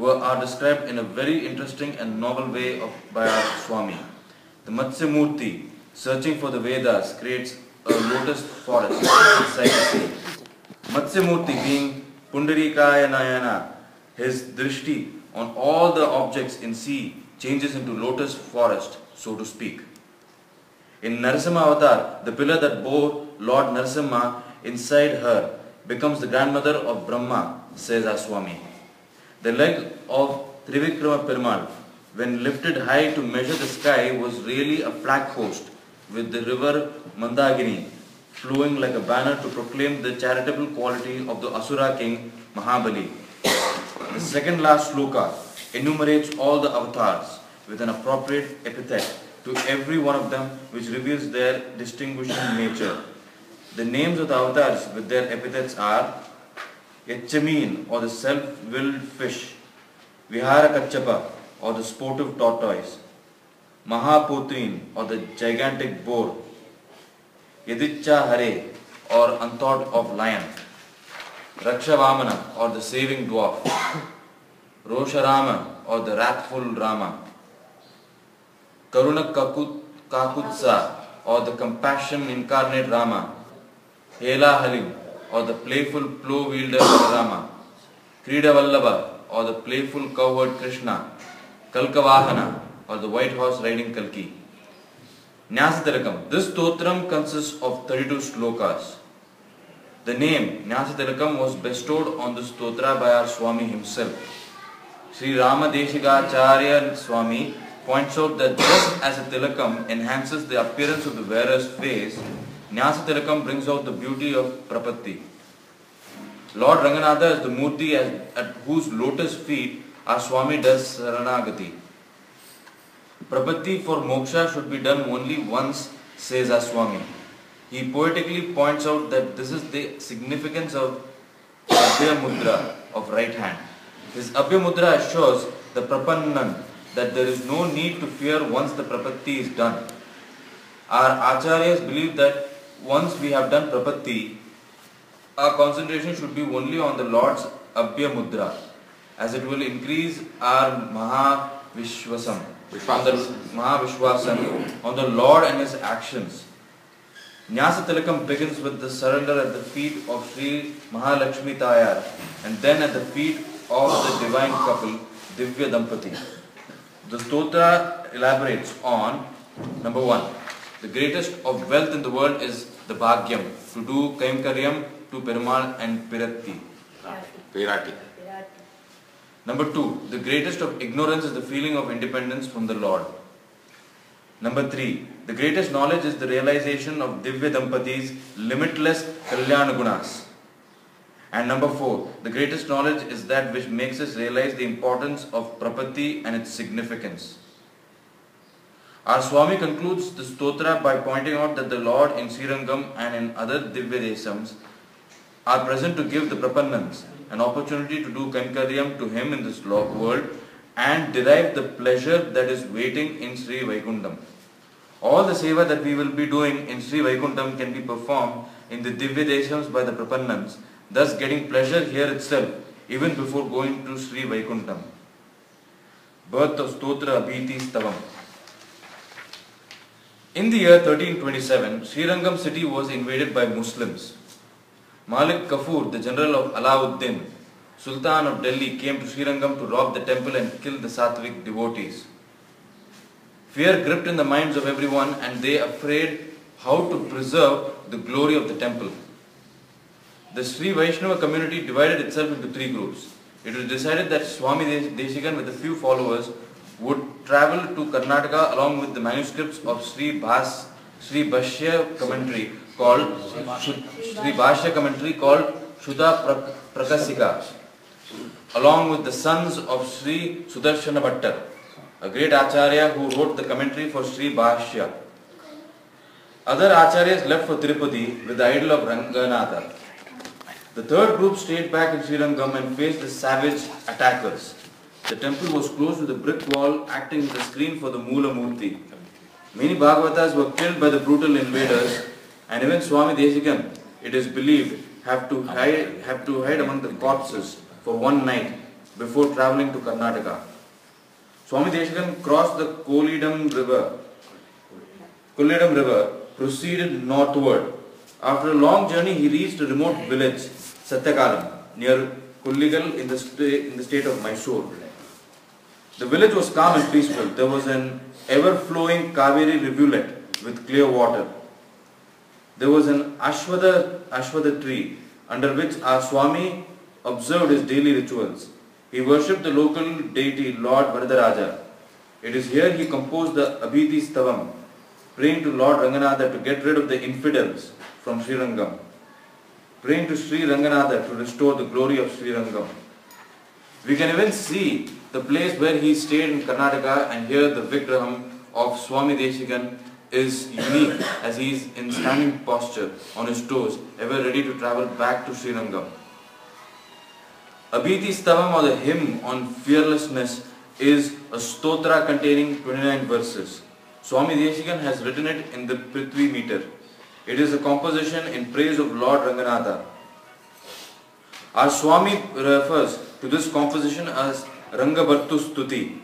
are described in a very interesting and novel way by our Swami. The Matsya Murti, searching for the Vedas, creates a lotus forest inside the sea. Matsya Murti being Pundarikaya Nayana, his drishti on all the objects in sea changes into lotus forest, so to speak. In Narasimha Avatar, the pillar that bore Lord Narasimha inside her becomes the grandmother of Brahma, says our Swami. The leg of Trivikrama Perumal, when lifted high to measure the sky, was really a flag post with the river Mandagini flowing like a banner to proclaim the charitable quality of the Asura king Mahabali. The second last sloka enumerates all the avatars with an appropriate epithet to every one of them, which reveals their distinguishing nature. The names of the avatars with their epithets are Yachameen, or the self-willed fish, Vihara Kachapa, or the sportive tortoise, Mahaputrin, or the gigantic boar, Yadicha Hare, or unthought of lion, Rakshavamana, or the saving dwarf, Rosharama, or the wrathful Rama, Karuna Kakutsa, or the compassion incarnate Rama, Hela Halim, or the playful plow wielder Rama, Krida Vallabha, or the playful cowherd Krishna, Kalkavahana, or the white horse riding Kalki. Nyasatirakam. This stotram consists of 32 slokas. The name Nyasatirakam was bestowed on the stotra by our Swami himself. Sri.Ramanujan Swami points out that just as a tilakam enhances the appearance of the wearer's face, Nyasatirakam brings out the beauty of Prapatti. Lord Ranganatha is the Murti at whose lotus feet our Swami does Saranagati. Prapatti for moksha should be done only once, says our Swami. He poetically points out that this is the significance of Abhya Mudra of right hand. His Abhya Mudra assures the Prapannan that there is no need to fear once the Prapatti is done. Our Acharyas believe that once we have done Prapatti, our concentration should be only on the Lord's Abhya Mudra, as it will increase our Mahavishwasam, on the Lord and His actions. Nyasa begins with the surrender at the feet of Sri Mahalakshmi Tayar and then at the feet of the divine couple, Divya Dampati. The stotra elaborates on, number 1, the greatest of wealth in the world is the Bhagyam, to do Kaimkaryam to Perumal and Piratti. Pirati. Number 2, the greatest of ignorance is the feeling of independence from the Lord. Number 3, the greatest knowledge is the realization of Divya Dampati's limitless Kalyana Gunas. And number 4, the greatest knowledge is that which makes us realize the importance of Prapatti and its significance. Our Swami concludes the stotra by pointing out that the Lord in Srirangam and in other Divya Desams are present to give the Prapannans an opportunity to do Kankaryam to him in this world and derive the pleasure that is waiting in Sri Vaikundam. All the seva that we will be doing in Sri Vaikundam can be performed in the Divya Desams by the Prapannans, thus getting pleasure here itself even before going to Sri Vaikundam. Birth of Stotra Abhiti Stavam. In the year 1327, Srirangam city was invaded by Muslims. Malik Kafur, the general of Alauddin, Sultan of Delhi, came to Srirangam to rob the temple and kill the Sattvic devotees. Fear gripped in the minds of everyone and they afraid how to preserve the glory of the temple. The Sri Vaishnava community divided itself into 3 groups. It was decided that Swami Deshikan with a few followers would travel to Karnataka along with the manuscripts of Sri Bhashya commentary called Shuddha Prakasika, along with the sons of Sri Sudarshana Bhattar, a great Acharya who wrote the commentary for Sri Bhashya. Other Acharyas left for Tirupati with the idol of Ranganatha. The third group stayed back in Srirangam and faced the savage attackers. The temple was closed with a brick wall acting as a screen for the Moola Murti. Many Bhagavatas were killed by the brutal invaders, and even Swami Deshikan, it is believed, have to hide among the corpses for one night before travelling to Karnataka. Swami Deshikan crossed the Kolledam river, proceeded northward. After a long journey, he reached a remote village, Satyakalam, near Kulligal in the state of Mysore. The village was calm and peaceful. There was an ever-flowing Kaveri rivulet with clear water. There was an Ashwada tree under which our Swami observed his daily rituals. He worshipped the local deity Lord Varadaraja. It is here he composed the Abhiti Stavam, praying to Lord Ranganatha to get rid of the infidels from Srirangam, praying to Sri Ranganatha to restore the glory of Srirangam. We can even see the place where he stayed in Karnataka, and here the Vigraham of Swami Deshikan is unique as he is in standing posture on his toes, ever ready to travel back to Srirangam. Abhiti Stavam, or the hymn on fearlessness, is a stotra containing 29 verses. Swami Deshikan has written it in the Prithvi meter. It is a composition in praise of Lord Ranganatha. Our Swami refers to this composition as Rangabartu Stuti.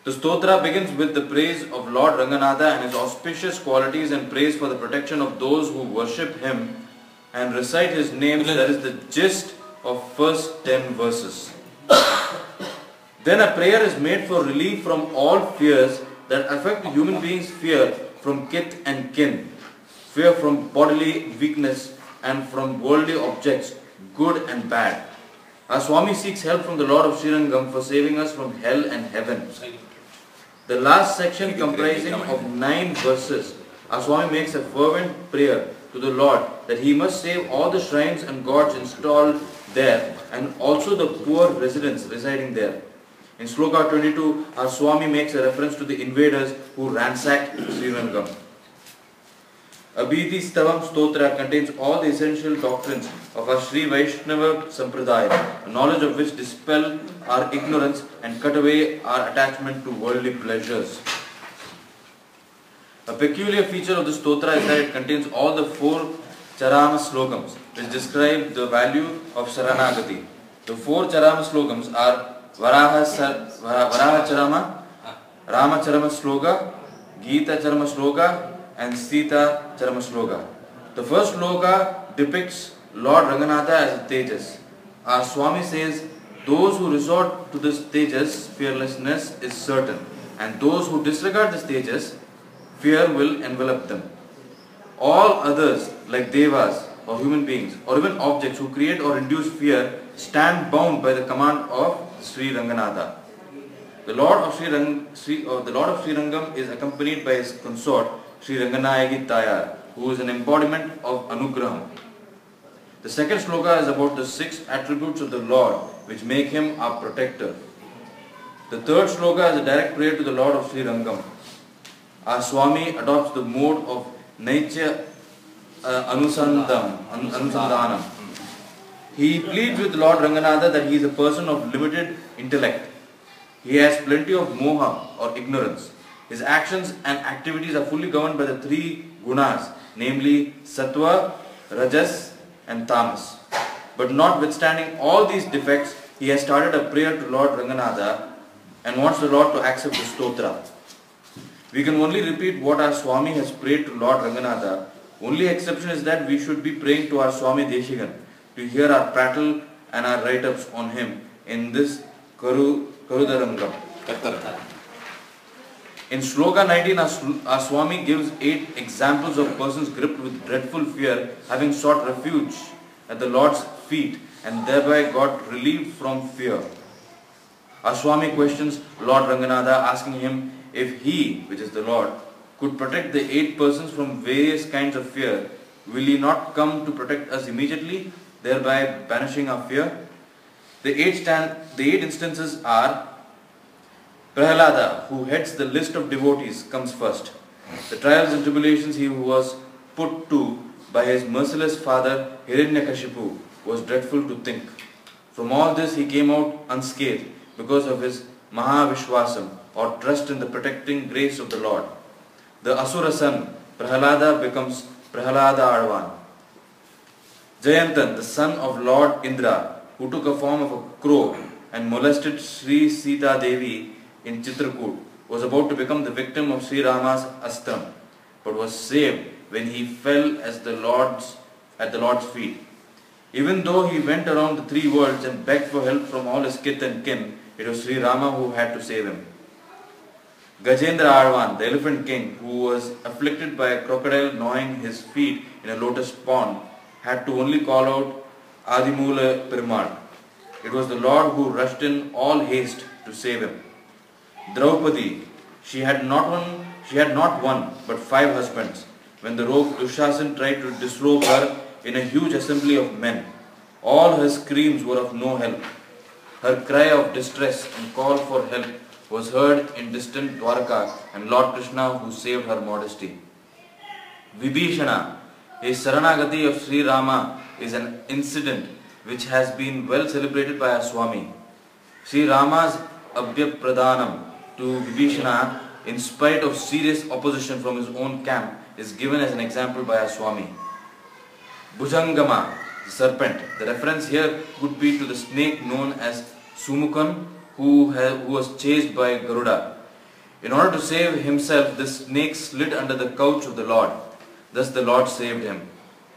The stotra begins with the praise of Lord Ranganatha and his auspicious qualities and praise for the protection of those who worship him and recite his names. That is the gist of first 10 verses. Then a prayer is made for relief from all fears that affect human beings: fear from kith and kin, fear from bodily weakness and from worldly objects, good and bad. Our Swami seeks help from the Lord of Srirangam for saving us from hell and heaven. The last section, comprising of 9 verses, our Swami makes a fervent prayer to the Lord that he must save all the shrines and gods installed there and also the poor residents residing there. In Sloka 22, our Swami makes a reference to the invaders who ransacked Srirangam. Abhiti Stavam Stotra contains all the essential doctrines of our Sri Vaishnava Sampradaya, a knowledge of which dispel our ignorance and cut away our attachment to worldly pleasures. A peculiar feature of the Stotra is that it contains all the 4 Charama Slokams, which describe the value of Saranagati. The 4 Charama Slokams are Varaha Charama, Rama Charama Sloka, Gita Charama Sloka, and Sita Charama Sloka. The first sloka depicts Lord Ranganatha as a Tejas. Our Swami says, those who resort to this Tejas, fearlessness is certain, and those who disregard this Tejas, fear will envelop them. All others, like Devas or human beings or even objects who create or induce fear, stand bound by the command of Sri Ranganatha. The Lord of Srirangam is accompanied by his consort Sri Ranganayaki Tayar, who is an embodiment of Anugraham. The second sloka is about the 6 attributes of the Lord which make him our protector. The third sloka is a direct prayer to the Lord of Srirangam. Our Swami adopts the mode of Naitya Anusandhanam. He pleads with Lord Ranganatha that he is a person of limited intellect. He has plenty of moha or ignorance. His actions and activities are fully governed by the 3 gunas, namely Sattva, Rajas and Tamas. But notwithstanding all these defects, he has started a prayer to Lord Ranganatha and wants the Lord to accept the stotra. We can only repeat what our Swami has prayed to Lord Ranganatha. Only exception is that we should be praying to our Swami Deshikan to hear our prattle and our write-ups on him in this Karudarangam. In Shloka 19, our Swami gives 8 examples of persons gripped with dreadful fear, having sought refuge at the Lord's feet and thereby got relieved from fear. Our Swami questions Lord Ranganatha, asking him if he, which is the Lord, could protect the 8 persons from various kinds of fear, will he not come to protect us immediately, thereby banishing our fear? The 8 instances are: Prahalada, who heads the list of devotees, comes first. The trials and tribulations he was put to by his merciless father Hiranyakashipu was dreadful to think. From all this he came out unscathed because of his Mahavishwasam, or trust in the protecting grace of the Lord. The Asura son, Prahalada, becomes Prahalada Advan. Jayantan, the son of Lord Indra, who took a form of a crow, and molested Sri Sita Devi in Chitrakoot, was about to become the victim of Sri Rama's astram, but was saved when he fell at the Lord's feet. Even though he went around the three worlds and begged for help from all his kith and kin, it was Sri Rama who had to save him. Gajendra Arvan, the elephant king, who was afflicted by a crocodile gnawing his feet in a lotus pond, had to only call out Adimula Perumal. It was the Lord who rushed in all haste to save him. Draupadi, she had not one but 5 husbands. When the rogue Dushasan tried to disrobe her in a huge assembly of men, all her screams were of no help. Her cry of distress and call for help was heard in distant Dwarka, and Lord Krishna who saved her modesty. Vibhishana, a Saranagati of Sri Rama, is an incident which has been well celebrated by our Swami. Sri Rama's Abhyapradhanam to Vibhishana, in spite of serious opposition from his own camp, is given as an example by our Swami. Bhujangama, the serpent. The reference here could be to the snake known as Sumukhan, who was chased by Garuda. In order to save himself, the snake slid under the couch of the Lord. Thus the Lord saved him.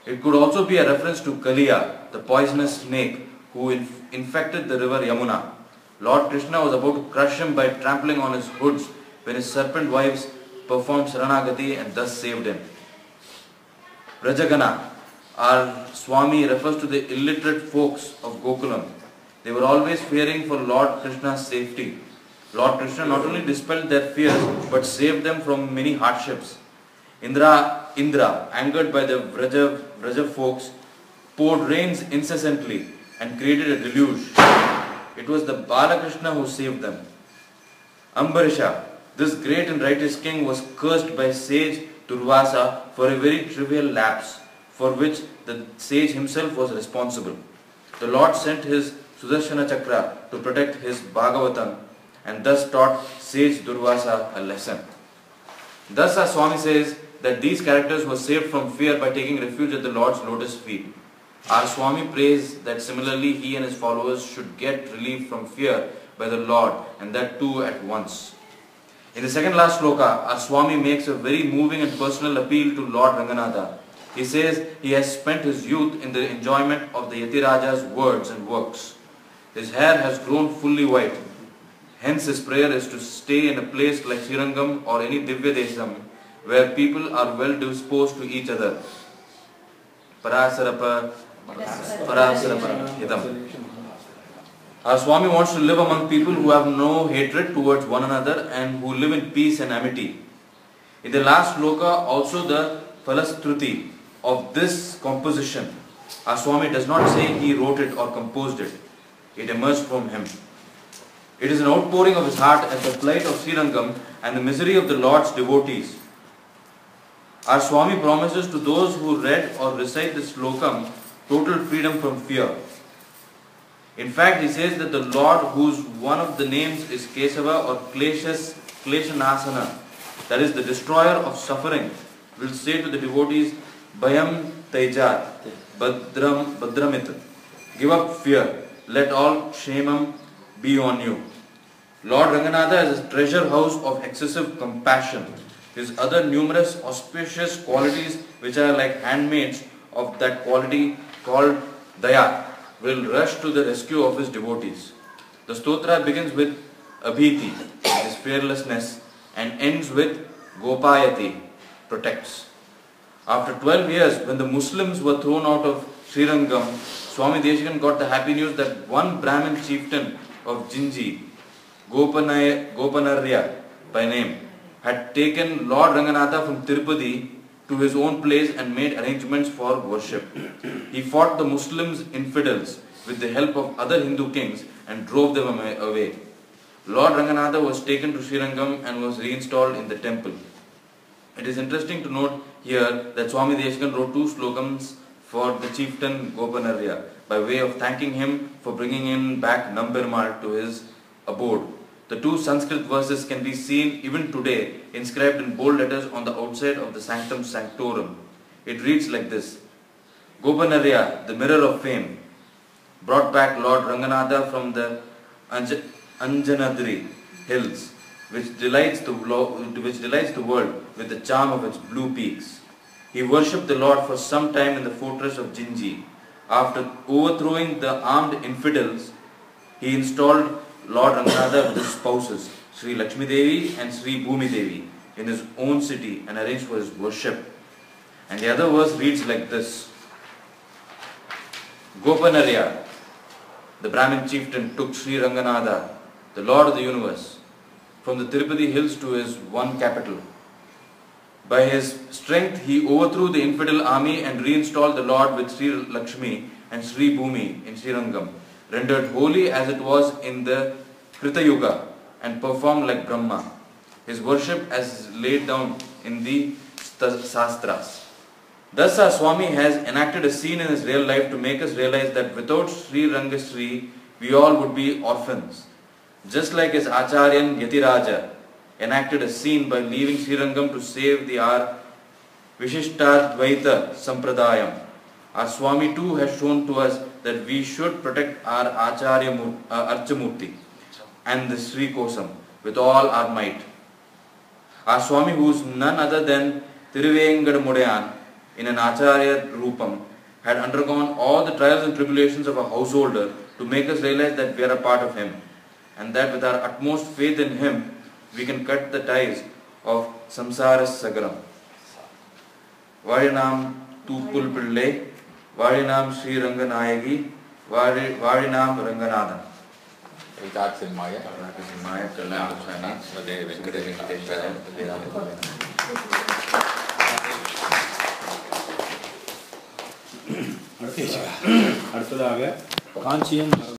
It could also be a reference to Kaliya, the poisonous snake who infected the river Yamuna. Lord Krishna was about to crush him by trampling on his hoods when his serpent wives performed Saranagati and thus saved him. Rajagana, our Swami, refers to the illiterate folks of Gokulam. They were always fearing for Lord Krishna's safety. Lord Krishna not only dispelled their fears but saved them from many hardships. Indra, angered by the Vraja folks, poured rains incessantly and created a deluge. It was the Balakrishna who saved them. Ambarisha, this great and righteous king, was cursed by sage Durvasa for a very trivial lapse, for which the sage himself was responsible. The Lord sent his Sudarshana Chakra to protect his Bhagavatam and thus taught sage Durvasa a lesson. Thus our Swami says that these characters were saved from fear by taking refuge at the Lord's lotus feet. Our Swami prays that similarly he and his followers should get relief from fear by the Lord, and that too at once. In the second last sloka, our Swami makes a very moving and personal appeal to Lord Ranganatha. He says he has spent his youth in the enjoyment of the Yatiraja's words and works. His hair has grown fully white. Hence his prayer is to stay in a place like Srirangam or any Divya Desam, where people are well disposed to each other. Parasarapa Hidam. Our Swami wants to live among people who have no hatred towards one another and who live in peace and amity. In the last sloka, also the Falastruti of this composition, our Swami does not say he wrote it or composed it. It emerged from him. It is an outpouring of his heart at the plight of Srirangam and the misery of the Lord's devotees. Our Swami promises to those who read or recite this slokam total freedom from fear. In fact, he says that the Lord, whose one of the names is Kesava or Kleshanasana, that is the destroyer of suffering, will say to the devotees, Bhayam Tejat, Badramit, give up fear, let all shamam be on you. Lord Ranganatha is a treasure house of excessive compassion. His other numerous auspicious qualities, which are like handmaids of that quality called Daya, will rush to the rescue of his devotees. The stotra begins with Abhiti, his fearlessness, and ends with Gopayati, protects. After 12 years, when the Muslims were thrown out of Srirangam, Swami Deshikan got the happy news that one Brahmin chieftain of Jinji, Gopanarya by name, had taken Lord Ranganatha from Tirupati to his own place and made arrangements for worship. He fought the Muslims infidels with the help of other Hindu kings and drove them away. Lord Ranganatha was taken to Srirangam and was reinstalled in the temple. It is interesting to note here that Swami Deshikan wrote 2 slogans for the chieftain Gopanarya by way of thanking him for bringing him back Nambermal to his abode. The 2 Sanskrit verses can be seen even today inscribed in bold letters on the outside of the Sanctum Sanctorum. It reads like this: Gopanarya, the mirror of fame, brought back Lord Ranganatha from the Anjanadri hills, which delights the world with the charm of its blue peaks. He worshipped the Lord for some time in the fortress of Jinji. After overthrowing the armed infidels, he installed Lord Ranganatha with his spouses, Sri Lakshmi Devi and Sri Bhumi Devi, in his own city and arranged for his worship. And the other verse reads like this. Gopanarya, the Brahmin chieftain, took Sri Ranganatha, the Lord of the universe, from the Tirupati hills to his one capital. By his strength, he overthrew the infidel army and reinstalled the Lord with Sri Lakshmi and Sri Bhumi in Srirangam, rendered holy as it was in the Krita Yuga and performed like Brahma. His worship as laid down in the Sastras. Thus our Swami has enacted a scene in his real life to make us realize that without Sri Rangasri, we all would be orphans. Just like his Acharyan Yatiraja enacted a scene by leaving Srirangam to save the Vishishtadvaita Sampradayam. Our Swami too has shown to us that we should protect our Archamurti and the Sri Kosam with all our might. Our Swami, who is none other than Tiruvengadamudayan in an Acharya Rupam, had undergone all the trials and tribulations of a householder to make us realize that we are a part of him, and that with our utmost faith in him, we can cut the ties of Samsara Sagaram. Varinam Tupul Pillai, Varinam Sri Ranganayagi, Varinam Ranganathan. That's in Maya. அடுத்ததாக காஞ்சியம்